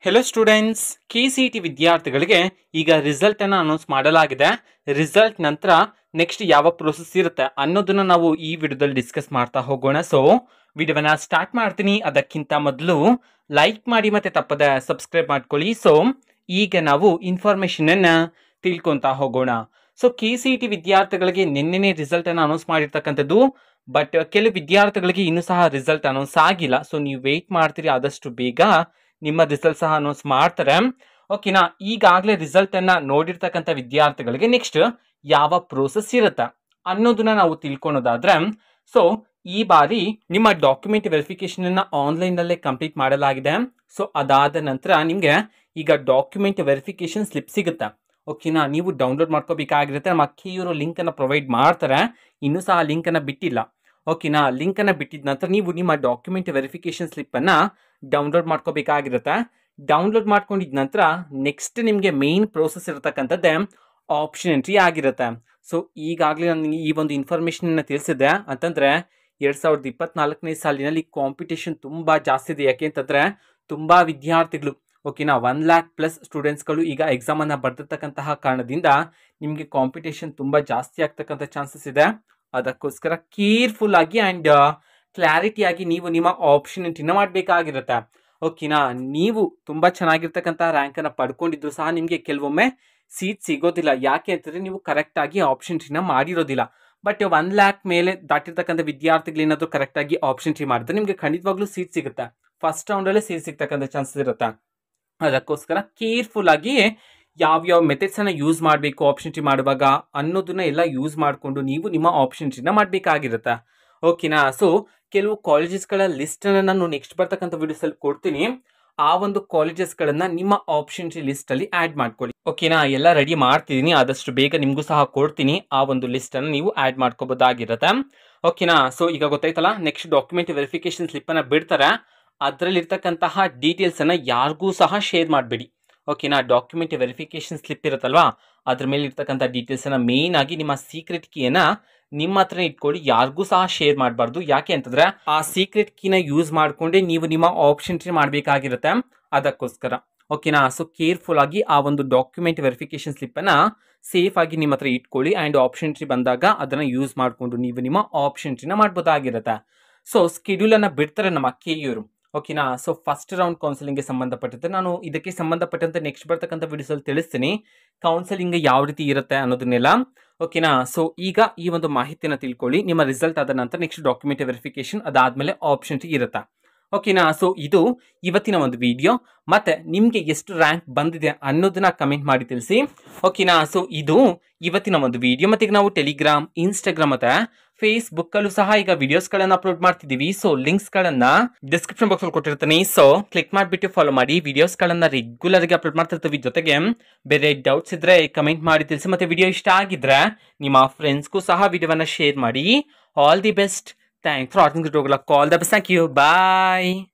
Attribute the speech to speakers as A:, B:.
A: Hello students, KCET ವಿದ್ಯಾರ್ಥಿಗಳಿಗೆ ಈಗ result ಅನ್ನು ಅನೌನ್ಸ್ ಮಾಡಲಾಗಿದೆ. ರಿಸಲ್ಟ್ ನಂತರ ನೆಕ್ಸ್ಟ್ ಯಾವ ಪ್ರೋಸೆಸ್ ಇರುತ್ತೆ ಅನ್ನೋದನ್ನ ನಾವು ಈ ವಿಡಿಯೋದಲ್ಲಿ ಡಿಸ್ಕಸ್ ಮಾಡ್ತಾ ಹೋಗೋಣ. ಸೊ ವಿಡಿಯೋವನ್ನ ಸ್ಟಾರ್ಟ್ ಮಾಡ್ತೀನಿ. ಅದಕ್ಕಿಂತ ಮೊದಲು ಲೈಕ್ ಮಾಡಿ ಮತ್ತೆ ತಪ್ಪದೆ ಸಬ್ಸ್ಕ್ರೈಬ್ ಮಾಡ್ಕೊಳ್ಳಿ. ಸೊ ಈಗ ನಾವು ಇನ್ಫಾರ್ಮೇಶನ್ ಅನ್ನ ತಿಳ್ಕೊಂತಾ ಹೋಗೋಣ. ಸೊ KCET ವಿದ್ಯಾರ್ಥಿಗಳಿಗೆ ನಿನ್ನೆನೆ ರಿಸಲ್ಟ್ ಅನ್ನು ಅನೌನ್ಸ್ ಮಾಡಿರ್ತಕ್ಕಂಥದ್ದು. ಬಟ್ ಕೆಲವು ವಿದ್ಯಾರ್ಥಿಗಳಿಗೆ ಇನ್ನೂ ಸಹ ರಿಸಲ್ಟ್ ಅನೌನ್ಸ್ ಆಗಿಲ್ಲ. ಸೊ ನೀವು ವೇಟ್ ಮಾಡ್ತೀರಿ, ಆದಷ್ಟು ಬೇಗ ನಿಮ್ಮ ರಿಸಲ್ಟ್ ಸಹ ಅನೌನ್ಸ್ ಮಾಡ್ತಾರೆ. ಓಕೆನಾ, ಈಗಾಗಲೇ ರಿಸಲ್ಟ್ ಅನ್ನ ನೋಡಿರ್ತಕ್ಕಂಥ ವಿದ್ಯಾರ್ಥಿಗಳಿಗೆ ನೆಕ್ಸ್ಟ್ ಯಾವ ಪ್ರೋಸೆಸ್ ಇರುತ್ತೆ ಅನ್ನೋದನ್ನ ನಾವು ತಿಳ್ಕೊಳೋದಾದ್ರೆ, ಸೊ ಈ ಬಾರಿ ನಿಮ್ಮ ಡಾಕ್ಯುಮೆಂಟ್ ವೆರಿಫಿಕೇಶನ್ ಅನ್ನ ಆನ್ಲೈನ್ ನಲ್ಲೇ ಕಂಪ್ಲೀಟ್ ಮಾಡಲಾಗಿದೆ. ಸೊ ಅದಾದ ನಂತರ ನಿಮ್ಗೆ ಈಗ ಡಾಕ್ಯುಮೆಂಟ್ ವೆರಿಫಿಕೇಶನ್ ಸ್ಲಿಪ್ ಸಿಗುತ್ತೆ. ಓಕೆನಾ, ನೀವು ಡೌನ್ಲೋಡ್ ಮಾಡ್ಕೋಬೇಕಾಗಿರುತ್ತೆ. ನಮ್ಮ KEU ಲಿಂಕ್ ಅನ್ನ ಪ್ರೊವೈಡ್ ಮಾಡ್ತಾರೆ. ಇನ್ನೂ ಸಹ ಲಿಂಕ್ ಅನ್ನ ಬಿಟ್ಟಿಲ್ಲ. ಓಕೆನಾ, ಲಿಂಕ್ ಅನ್ನ ಬಿಟ್ಟಿದ ನಂತರ ನೀವು ನಿಮ್ಮ ಡಾಕ್ಯುಮೆಂಟ್ ವೆರಿಫಿಕೇಶನ್ ಸ್ಲಿಪ್ ಅನ್ನ ಡೌನ್ಲೋಡ್ ಮಾಡ್ಕೋಬೇಕಾಗಿರುತ್ತೆ. ಡೌನ್ಲೋಡ್ ಮಾಡ್ಕೊಂಡಿದ ನಂತರ ನೆಕ್ಸ್ಟ್ ನಿಮಗೆ ಮೇನ್ ಪ್ರೋಸೆಸ್ ಇರತಕ್ಕಂಥದ್ದೇ ಆಪ್ಷನ್ ಎಂಟ್ರಿ ಆಗಿರುತ್ತೆ. ಸೊ ಈಗಾಗಲೇ ನಾನು ಈ ಒಂದು ಇನ್ಫಾರ್ಮೇಶನ್ ತಿಳಿಸಿದೆ. ಅಂತಂದ್ರೆ 2024ನೇ ಸಾಲಿನಲ್ಲಿ ಕಾಂಪಿಟೇಷನ್ ತುಂಬಾ ಜಾಸ್ತಿ ಇದೆ. ಯಾಕೆ ಅಂತಂದ್ರೆ ತುಂಬಾ ವಿದ್ಯಾರ್ಥಿಗಳು, ಓಕೆನಾ, 1 lakh ಪ್ಲಸ್ ಸ್ಟೂಡೆಂಟ್ಸ್ಗಳು ಈಗ ಎಕ್ಸಾಮ್ ಅನ್ನ ಬರ್ತಿರ್ತಕ್ಕಂತಹ ಕಾರಣದಿಂದ ನಿಮಗೆ ಕಾಂಪಿಟೇಷನ್ ತುಂಬಾ ಜಾಸ್ತಿ ಆಗ್ತಕ್ಕಂಥ ಚಾನ್ಸಸ್ ಇದೆ. ಅದಕ್ಕೋಸ್ಕರ ಕೇರ್ಫುಲ್ ಆಗಿ ಅಂಡ್ ಕ್ಲಾರಿಟಿ ಆಗಿ ನೀವು ನಿಮ್ಮ ಆಪ್ಷನ್ ಎಂಟ್ರಿನ ಮಾಡಬೇಕಾಗಿರುತ್ತೆ. ಓಕೆನಾ, ನೀವು ತುಂಬಾ ಚೆನ್ನಾಗಿರ್ತಕ್ಕಂಥ ರ್ಯಾಂಕ್ ಅನ್ನ ಪಡ್ಕೊಂಡಿದ್ರು ಸಹ ನಿಮಗೆ ಕೆಲವೊಮ್ಮೆ ಸೀಟ್ ಸಿಗೋದಿಲ್ಲ. ಯಾಕೆ ಅಂತಂದ್ರೆ ನೀವು ಕರೆಕ್ಟ್ ಆಗಿ ಆಪ್ಷನ್ ಎಂಟ್ರಿನ ಮಾಡಿರೋದಿಲ್ಲ. ಬಟ್ 1 lakh ಮೇಲೆ ದಾಟಿರ್ತಕ್ಕಂಥ ವಿದ್ಯಾರ್ಥಿಗಳು ಏನಾದರೂ ಕರೆಕ್ಟ್ ಆಗಿ ಆಪ್ಷನ್ ಎಂಟ್ರಿ ಮಾಡಿದ್ರೆ ನಿಮಗೆ ಖಂಡಿತವಾಗ್ಲೂ ಸೀಟ್ ಸಿಗುತ್ತೆ. ಫಸ್ಟ್ ರೌಂಡ್ ಅಲ್ಲೇ ಸೀಟ್ ಸಿಗ್ತಕ್ಕಂಥ ಚಾನ್ಸಸ್ ಇರುತ್ತೆ. ಅದಕ್ಕೋಸ್ಕರ ಕೇರ್ಫುಲ್ ಆಗಿ ಯಾವ್ಯಾವ ಮೆಥಡ್ಸ್ ಅನ್ನ ಯೂಸ್ ಮಾಡಬೇಕು ಆಪ್ಷನ್ ಎಂಟ್ರಿ ಮಾಡುವಾಗ ಅನ್ನೋದನ್ನ ಎಲ್ಲ ಯೂಸ್ ಮಾಡಿಕೊಂಡು ನೀವು ನಿಮ್ಮ ಆಪ್ಷನ್ ಎಂಟ್ರಿನ ಮಾಡಬೇಕಾಗಿರುತ್ತೆ. ಓಕೆನಾ, ಸೊ ಕೆಲವು ಕಾಲೇಜಸ್ಗಳ ಲಿಸ್ಟ್ ಅನ್ನ ನಾನು ನೆಕ್ಸ್ಟ್ ಬರ್ತಕ್ಕಂಥ ವಿಡಿಯೋಸ್ ಅಲ್ಲಿ ಕೊಡ್ತೀನಿ. ಆ ಒಂದು ಕಾಲೇಜಸ್ಗಳನ್ನ ನಿಮ್ಮ ಆಪ್ಷನ್ ಎಂಟ್ರಿ ಲಿಸ್ಟ್ ಅಲ್ಲಿ ಆಡ್ ಮಾಡ್ಕೊಳ್ಳಿ. ಓಕೆನಾ, ಎಲ್ಲ ರೆಡಿ ಮಾಡ್ತಿದ್ದೀನಿ, ಆದಷ್ಟು ಬೇಗ ನಿಮಗೂ ಸಹ ಕೊಡ್ತೀನಿ. ಆ ಒಂದು ಲಿಸ್ಟ್ ಅನ್ನು ನೀವು ಆಡ್ ಮಾಡ್ಕೋಬಹುದಾಗಿರುತ್ತೆ. ಓಕೆನಾ, ಸೊ ಈಗ ಗೊತ್ತಾಯ್ತಲ್ಲ, ನೆಕ್ಸ್ಟ್ ಡಾಕ್ಯುಮೆಂಟ್ ವೆರಿಫಿಕೇಶನ್ ಸ್ಲಿಪ್ ಅನ್ನ ಬಿಡ್ತಾರೆ. ಅದರಲ್ಲಿ ಇರ್ತಕ್ಕಂತಹ ಡೀಟೇಲ್ಸ್ ಅನ್ನ ಯಾರಿಗೂ ಸಹ ಶೇರ್ ಮಾಡಬೇಡಿ. ಓಕೆನಾ, ಡಾಕ್ಯುಮೆಂಟ್ ವೆರಿಫಿಕೇಶನ್ ಸ್ಲಿಪ್ ಇರುತ್ತಲ್ವಾ, ಅದ್ರ ಮೇಲೆ ಇರ್ತಕ್ಕಂಥ ಡೀಟೇಲ್ಸ್ ಅನ್ನ ಮೇನ್ ಆಗಿ ನಿಮ್ಮ ಸೀಕ್ರೆಟ್ ಕೀಯನ್ನ ನಿಮ್ಮ ಹತ್ರ ಇಟ್ಕೊಳ್ಳಿ. ಯಾರಿಗೂ ಸಹ ಶೇರ್ ಮಾಡಬಾರ್ದು. ಯಾಕೆ ಅಂತಂದ್ರೆ ಆ ಸೀಕ್ರೆಟ್ ಕೀನ ಯೂಸ್ ಮಾಡ್ಕೊಂಡೆ ನೀವು ನಿಮ್ಮ ಆಪ್ಷನ್ ಎಂಟ್ರಿ ಮಾಡಬೇಕಾಗಿರುತ್ತೆ. ಅದಕ್ಕೋಸ್ಕರ ಓಕೆನಾ, ಸೊ ಕೇರ್ಫುಲ್ ಆಗಿ ಆ ಒಂದು ಡಾಕ್ಯುಮೆಂಟ್ ವೆರಿಫಿಕೇಶನ್ ಸ್ಲಿಪ್ ಅನ್ನ ಸೇಫ್ ಆಗಿ ನಿಮ್ಮ ಹತ್ರ ಇಟ್ಕೊಳ್ಳಿ. ಅಂಡ್ ಆಪ್ಷನ್ ಎಂಟ್ರಿ ಬಂದಾಗ ಅದನ್ನ ಯೂಸ್ ಮಾಡಿಕೊಂಡು ನೀವು ನಿಮ್ಮ ಆಪ್ಷನ್ ಎಂಟ್ರಿನ ಮಾಡಬಹುದಾಗಿರುತ್ತೆ. ಸೊ ಸ್ಕೆಡ್ಯೂಲ್ ಅನ್ನ ಬಿಡ್ತಾರೆ ನಮ್ಮ KEU. ಓಕೆನಾ, ಸೊ ಫಸ್ಟ್ ರೌಂಡ್ ಕೌನ್ಸಿಲಿಂಗ್ಗೆ ಸಂಬಂಧಪಟ್ಟಂತೆ ನಾನು ಇದಕ್ಕೆ ಸಂಬಂಧಪಟ್ಟಂತೆ ನೆಕ್ಸ್ಟ್ ಬರ್ತಕ್ಕಂಥ ವಿಡಿಯೋಸ್ ಅಲ್ಲಿ ತಿಳಿಸ್ತೀನಿ ಕೌನ್ಸಿಲಿಂಗ್ ಯಾವ ರೀತಿ ಇರುತ್ತೆ ಅನ್ನೋದನ್ನೆಲ್ಲ. ಓಕೆನಾ, ಸೊ ಈಗ ಈ ಒಂದು ಮಾಹಿತಿಯನ್ನು ತಿಳ್ಕೊಳ್ಳಿ. ನಿಮ್ಮ ರಿಸಲ್ಟ್ ಆದ ನಂತರ ನೆಕ್ಸ್ಟ್ ಡಾಕ್ಯುಮೆಂಟ್ ವೆರಿಫಿಕೇಶನ್, ಅದಾದ್ಮೇಲೆ ಆಪ್ಷನ್ ಎಂಟ್ರಿ ಇರುತ್ತೆ. ಓಕೆನಾ, ಸೊ ಇದು ಇವತ್ತಿನ ಒಂದು ವಿಡಿಯೋ. ಮತ್ತೆ ನಿಮ್ಗೆ ಎಷ್ಟು ರ್ಯಾಂಕ್ ಬಂದಿದೆ ಅನ್ನೋದನ್ನ ಕಮೆಂಟ್ ಮಾಡಿ ತಿಳಿಸಿ. ಓಕೆನಾ, ಸೊ ಇದು ಇವತ್ತಿನ ಒಂದು ವಿಡಿಯೋ. ಮತ್ತೆ ಈಗ ನಾವು ಟೆಲಿಗ್ರಾಮ್, ಇನ್ಸ್ಟಾಗ್ರಾಮ್ ಮತ್ತೆ ಫೇಸ್ಬುಕ್ ಅಲ್ಲೂ ಸಹ ಈಗ ವಿಡಿಯೋಸ್ ಗಳನ್ನ ಅಪ್ಲೋಡ್ ಮಾಡ್ತಿದೀವಿ. ಸೊ ಲಿಂಕ್ಸ್ ಗಳನ್ನ ಡಿಸ್ಕ್ರಿಪ್ಷನ್ ಬಾಕ್ಸ್ ಅಲ್ಲಿ ಕೊಟ್ಟಿರ್ತೀನಿ. ಸೊ ಕ್ಲಿಕ್ ಮಾಡಿಬಿಟ್ಟು ಫಾಲೋ ಮಾಡಿ. ವಿಡಿಯೋಸ್ ಗಳನ್ನ ರೆಗ್ಯುಲರ್ ಆಗಿ ಅಪ್ಲೋಡ್ ಮಾಡ್ತಿರ್ತೀವಿ. ಜೊತೆಗೆ ಬೇರೆ ಡೌಟ್ಸ್ ಇದ್ರೆ ಕಮೆಂಟ್ ಮಾಡಿ ತಿಳಿಸಿ. ಮತ್ತೆ ವಿಡಿಯೋ ಇಷ್ಟ ಆಗಿದ್ರೆ ನಿಮ್ಮ ಫ್ರೆಂಡ್ಸ್ಗೂ ಸಹ ವಿಡಿಯೋವನ್ನ ಶೇರ್ ಮಾಡಿ. All the best. Thanks for watching the video. All the best. Thank you. Bye.